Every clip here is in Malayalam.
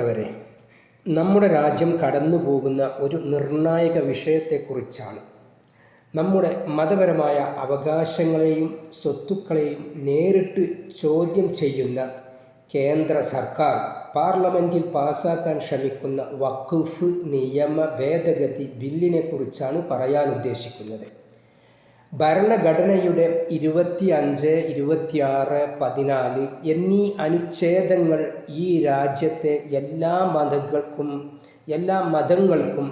വരെ നമ്മുടെ രാജ്യം കടന്നു പോകുന്ന ഒരു നിർണായക വിഷയത്തെക്കുറിച്ചാണ്. നമ്മുടെ മതപരമായ അവകാശങ്ങളെയും സ്വത്തുക്കളെയും നേരിട്ട് ചോദ്യം ചെയ്യുന്ന കേന്ദ്ര സർക്കാർ പാർലമെൻറ്റിൽ പാസാക്കാൻ ശ്രമിക്കുന്ന വഖഫ് നിയമ ഭേദഗതി ബില്ലിനെക്കുറിച്ചാണ് പറയാൻ ഉദ്ദേശിക്കുന്നത്. ഭരണഘടനയുടെ 25, 26, 14 എന്നീ അനുച്ഛേദങ്ങൾ ഈ രാജ്യത്തെ എല്ലാ മതങ്ങൾക്കും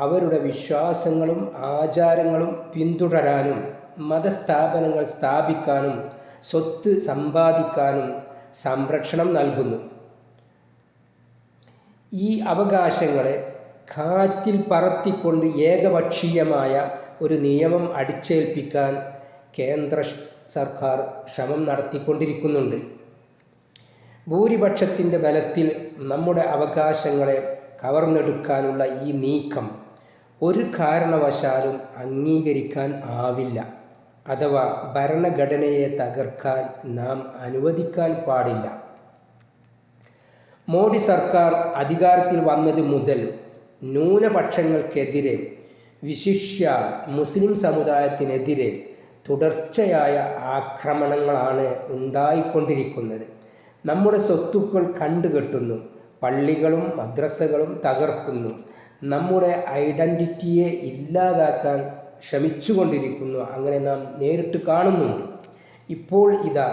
അവരുടെ വിശ്വാസങ്ങളും ആചാരങ്ങളും പിന്തുടരാനും മതസ്ഥാപനങ്ങൾ സ്ഥാപിക്കാനും സ്വത്ത് സമ്പാദിക്കാനും സംരക്ഷണം നൽകുന്നു. ഈ അവകാശങ്ങളെ കാറ്റിൽ പറത്തിക്കൊണ്ട് ഏകപക്ഷീയമായ ഒരു നിയമം അടിച്ചേൽപ്പിക്കാൻ കേന്ദ്ര സർക്കാർ ശ്രമം നടത്തിക്കൊണ്ടിരിക്കുന്നുണ്ട്. ഭൂരിപക്ഷത്തിൻ്റെ ബലത്തിൽ നമ്മുടെ അവകാശങ്ങളെ കവർന്നെടുക്കാനുള്ള ഈ നീക്കം ഒരു കാരണവശാലും അംഗീകരിക്കാൻ ആവില്ല. അഥവാ ഭരണഘടനയെ തകർക്കാൻ നാം അനുവദിക്കാൻ പാടില്ല. മോഡി സർക്കാർ അധികാരത്തിൽ വന്നത് മുതൽ ന്യൂനപക്ഷങ്ങൾക്കെതിരെ, വിശിഷ്യ മുസ്ലിം സമുദായത്തിനെതിരെ തുടർച്ചയായ ആക്രമണങ്ങളാണ് ഉണ്ടായിക്കൊണ്ടിരിക്കുന്നത്. നമ്മുടെ സ്വത്തുക്കൾ കണ്ടുകെട്ടുന്നു, പള്ളികളും മദ്രസകളും തകർക്കുന്നു, നമ്മുടെ ഐഡൻറ്റിറ്റിയെ ഇല്ലാതാക്കാൻ ശ്രമിച്ചുകൊണ്ടിരിക്കുന്നു. അങ്ങനെ നാം നേരിട്ട് കാണുന്നുണ്ട്. ഇപ്പോൾ ഇതാ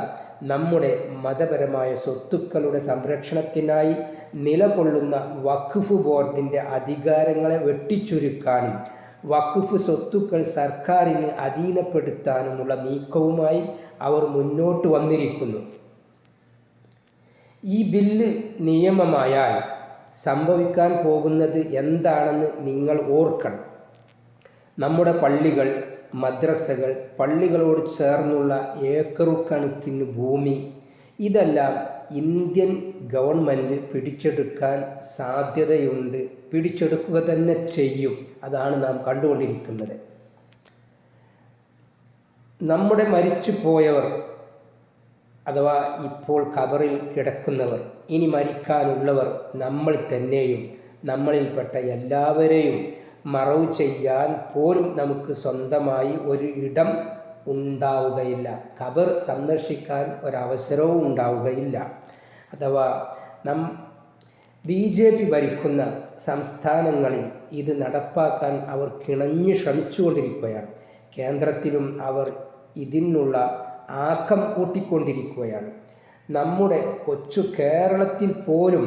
നമ്മുടെ മതപരമായ സ്വത്തുക്കളുടെ സംരക്ഷണത്തിനായി നിലകൊള്ളുന്ന വഖഫ് ബോർഡിൻ്റെ അധികാരങ്ങളെ വെട്ടിച്ചുരുക്കാനും വഖഫ് സ്വത്തുക്കൾ സർക്കാരിന് അധീനപ്പെടുത്താനുമുള്ള നീക്കവുമായി അവർ മുന്നോട്ട് വന്നിരിക്കുന്നു. ഈ ബില്ല് നിയമമായാൽ സംഭവിക്കാൻ പോകുന്നത് എന്താണെന്ന് നിങ്ങൾ ഓർക്കണം. നമ്മുടെ പള്ളികൾ, മദ്രസകൾ, പള്ളികളോട് ചേർന്നുള്ള ഏക്കറുകണക്കിന് ഭൂമി, ഇതെല്ലാം ഇന്ത്യൻ ഗവൺമെൻറ് പിടിച്ചെടുക്കാൻ സാധ്യതയുണ്ട്, പിടിച്ചെടുക്കുക തന്നെ ചെയ്യും. അതാണ് നാം കണ്ടുകൊണ്ടിരിക്കുന്നത്. നമ്മുടെ മരിച്ചു പോയവർ അഥവാ ഇപ്പോൾ ഖബറിൽ കിടക്കുന്നവർ, ഇനി മരിക്കാനുള്ളവർ നമ്മൾ തന്നെയും നമ്മളിൽപ്പെട്ട എല്ലാവരെയും മറവ് ചെയ്യാൻ പോലും നമുക്ക് സ്വന്തമായി ഒരു ഇടം ഉണ്ടാവുകയില്ല. ഖബർ സന്ദർശിക്കാൻ ഒരവസരവും ഉണ്ടാവുകയില്ല. അഥവാ BJP ഭരിക്കുന്ന സംസ്ഥാനങ്ങളിൽ ഇത് നടപ്പാക്കാൻ അവർ കിണഞ്ഞു ശ്രമിച്ചുകൊണ്ടിരിക്കുകയാണ്. കേന്ദ്രത്തിലും അവർ ഇതിനുള്ള ആക്കം കൂട്ടിക്കൊണ്ടിരിക്കുകയാണ്. നമ്മുടെ കൊച്ചു കേരളത്തിൽ പോലും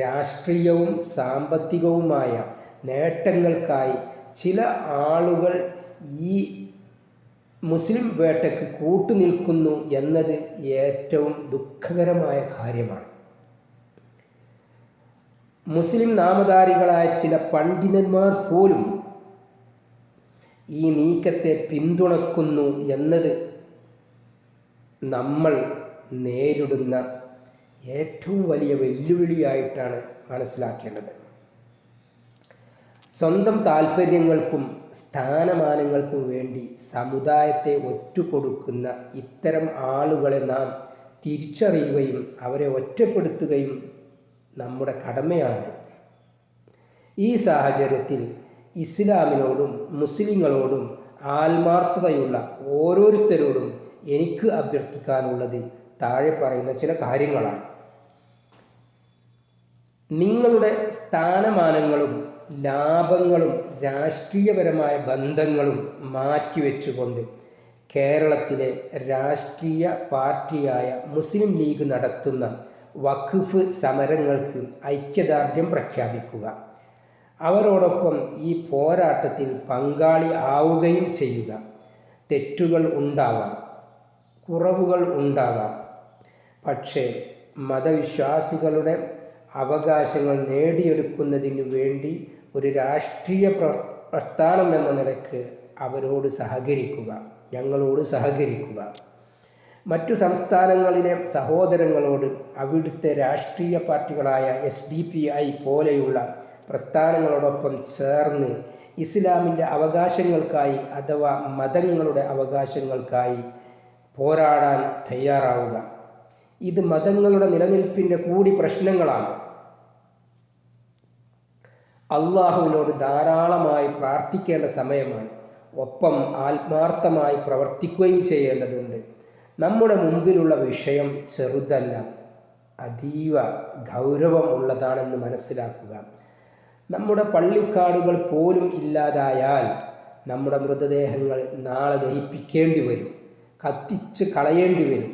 രാഷ്ട്രീയവും സാമ്പത്തികവുമായ നേട്ടങ്ങൾക്കായി ചില ആളുകൾ ഈ മുസ്ലിം വേട്ടയ്ക്ക് കൂട്ടുനിൽക്കുന്നു എന്നത് ഏറ്റവും ദുഃഖകരമായ കാര്യമാണ്. മുസ്ലിം നാമധാരികളായ ചില പണ്ഡിതന്മാർ പോലും ഈ നീക്കത്തെ പിന്തുണക്കുന്നു എന്നത് നമ്മൾ നേരിടുന്ന ഏറ്റവും വലിയ വെല്ലുവിളിയായിട്ടാണ് മനസ്സിലാക്കേണ്ടത്. സ്വന്തം താല്പര്യങ്ങൾക്കും സ്ഥാനമാനങ്ങൾക്കും വേണ്ടി സമുദായത്തെ ഒറ്റുകൊടുക്കുന്ന ഇത്തരം ആളുകളെ നാം തിരിച്ചറിയുകയും അവരെ ഒറ്റപ്പെടുത്തുകയും നമ്മുടെ കടമയാണിത്. ഈ സാഹചര്യത്തിൽ ഇസ്ലാമിനോടും മുസ്ലിങ്ങളോടും ആത്മാർത്ഥതയുള്ള ഓരോരുത്തരോടും എനിക്ക് അഭ്യർത്ഥിക്കാനുള്ളത് താഴെ പറയുന്ന ചില കാര്യങ്ങളാണ്. നിങ്ങളുടെ സ്ഥാനമാനങ്ങളും ലാഭങ്ങളും രാഷ്ട്രീയപരമായ ബന്ധങ്ങളും മാറ്റിവെച്ചുകൊണ്ട് കേരളത്തിലെ രാഷ്ട്രീയ പാർട്ടിയായ മുസ്ലിം ലീഗ് നടത്തുന്ന വഖഫ് സമരങ്ങൾക്ക് ഐക്യദാർഢ്യം പ്രഖ്യാപിക്കുക. അവരോടൊപ്പം ഈ പോരാട്ടത്തിൽ പങ്കാളി ആവുകയും ചെയ്യുക. തെറ്റുകൾ ഉണ്ടാവാം, കുറവുകൾ ഉണ്ടാകാം. പക്ഷേ മതവിശ്വാസികളുടെ അവകാശങ്ങൾ നേടിയെടുക്കുന്നതിന് വേണ്ടി ഒരു രാഷ്ട്രീയ പ്രസ്ഥാനം എന്ന നിലയ്ക്ക് അവരോട് സഹകരിക്കുക, ഞങ്ങളോട് സഹകരിക്കുക. മറ്റു സംസ്ഥാനങ്ങളിലെ സഹോദരങ്ങളോട് അവിടുത്തെ രാഷ്ട്രീയ പാർട്ടികളായ SDPI പോലെയുള്ള പ്രസ്ഥാനങ്ങളോടൊപ്പം ചേർന്ന് ഇസ്ലാമിൻ്റെ അവകാശങ്ങൾക്കായി അഥവാ മതങ്ങളുടെ അവകാശങ്ങൾക്കായി പോരാടാൻ തയ്യാറാവുക. ഇത് മതങ്ങളുടെ നിലനിൽപ്പിൻ്റെ കൂടി പ്രശ്നങ്ങളാണ്. അള്ളാഹുവിനോട് ധാരാളമായി പ്രാർത്ഥിക്കേണ്ട സമയമാണ്. ഒപ്പം ആത്മാർത്ഥമായി പ്രവർത്തിക്കുകയും ചെയ്യേണ്ടതുണ്ട്. നമ്മുടെ മുമ്പിലുള്ള വിഷയം ചെറുതല്ല, അതീവ ഗൗരവം ഉള്ളതാണെന്ന് മനസ്സിലാക്കുക. നമ്മുടെ പള്ളിക്കാടുകൾ പോലും ഇല്ലാതായാൽ നമ്മുടെ മൃതദേഹങ്ങൾ നാളെ ദഹിപ്പിക്കേണ്ടി വരും, കത്തിച്ച് കളയേണ്ടി വരും.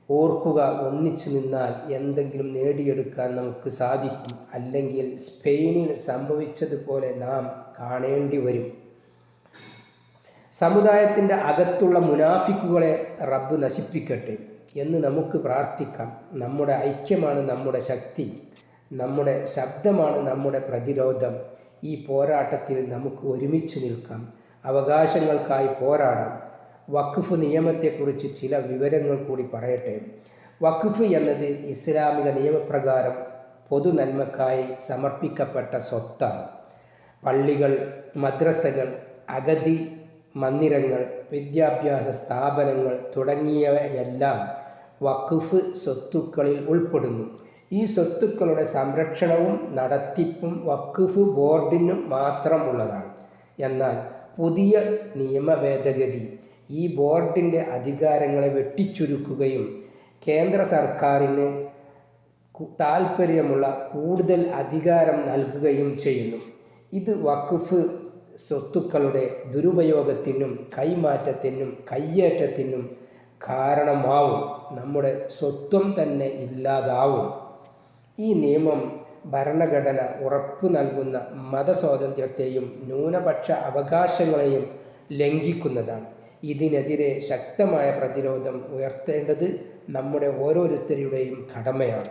ഓർക്കുക, ഒന്നിച്ചു നിന്നാൽ എന്തെങ്കിലും നേടിയെടുക്കാൻ നമുക്ക് സാധിക്കും. അല്ലെങ്കിൽ സ്പെയിനിൽ സംഭവിച്ചതുപോലെ നാം കാണേണ്ടി വരും. സമുദായത്തിൻ്റെ അകത്തുള്ള മുനാഫിക്കുകളെ റബ്ബ് നശിപ്പിക്കട്ടെ എന്ന് നമുക്ക് പ്രാർത്ഥിക്കാം. നമ്മുടെ ഐക്യമാണ് നമ്മുടെ ശക്തി, നമ്മുടെ ശബ്ദമാണ് നമ്മുടെ പ്രതിരോധം. ഈ പോരാട്ടത്തിൽ നമുക്ക് ഒരുമിച്ച് നിൽക്കാം, അവകാശങ്ങൾക്കായി പോരാടാം. വഖഫ് നിയമത്തെക്കുറിച്ച് ചില വിവരങ്ങൾ കൂടി പറയട്ടെ. വഖഫ് എന്നത് ഇസ്ലാമിക നിയമപ്രകാരം പൊതു നന്മക്കായി സമർപ്പിക്കപ്പെട്ട സ്വത്താണ്. പള്ളികൾ, മദ്രസകൾ, അഗതി മന്ദിരങ്ങൾ, വിദ്യാഭ്യാസ സ്ഥാപനങ്ങൾ തുടങ്ങിയവയെല്ലാം വഖഫ് സ്വത്തുക്കളിൽ ഉൾപ്പെടുന്നു. ഈ സ്വത്തുക്കളുടെ സംരക്ഷണവും നടത്തിപ്പും വഖഫ് ബോർഡിന് മാത്രമുള്ളതാണ്. എന്നാൽ പുതിയ നിയമ ഭേദഗതി ഈ ബോർഡിൻ്റെ അധികാരങ്ങളെ വെട്ടിച്ചുരുക്കുകയും കേന്ദ്ര സർക്കാരിന് താൽപ്പര്യമുള്ള കൂടുതൽ അധികാരം നൽകുകയും ചെയ്യുന്നു. ഇത് വഖഫ് സ്വത്തുക്കളുടെ ദുരുപയോഗത്തിനും കൈമാറ്റത്തിനും കയ്യേറ്റത്തിനും കാരണമാവും. നമ്മുടെ സ്വത്വം തന്നെ ഇല്ലാതാവും. ഈ നിയമം ഭരണഘടന ഉറപ്പു നൽകുന്ന മതസ്വാതന്ത്ര്യത്തെയും ന്യൂനപക്ഷ അവകാശങ്ങളെയും ലംഘിക്കുന്നതാണ്. ഇതിനെതിരെ ശക്തമായ പ്രതിരോധം ഉയർത്തേണ്ടത് നമ്മുടെ ഓരോരുത്തരുടെയും കടമയാണ്.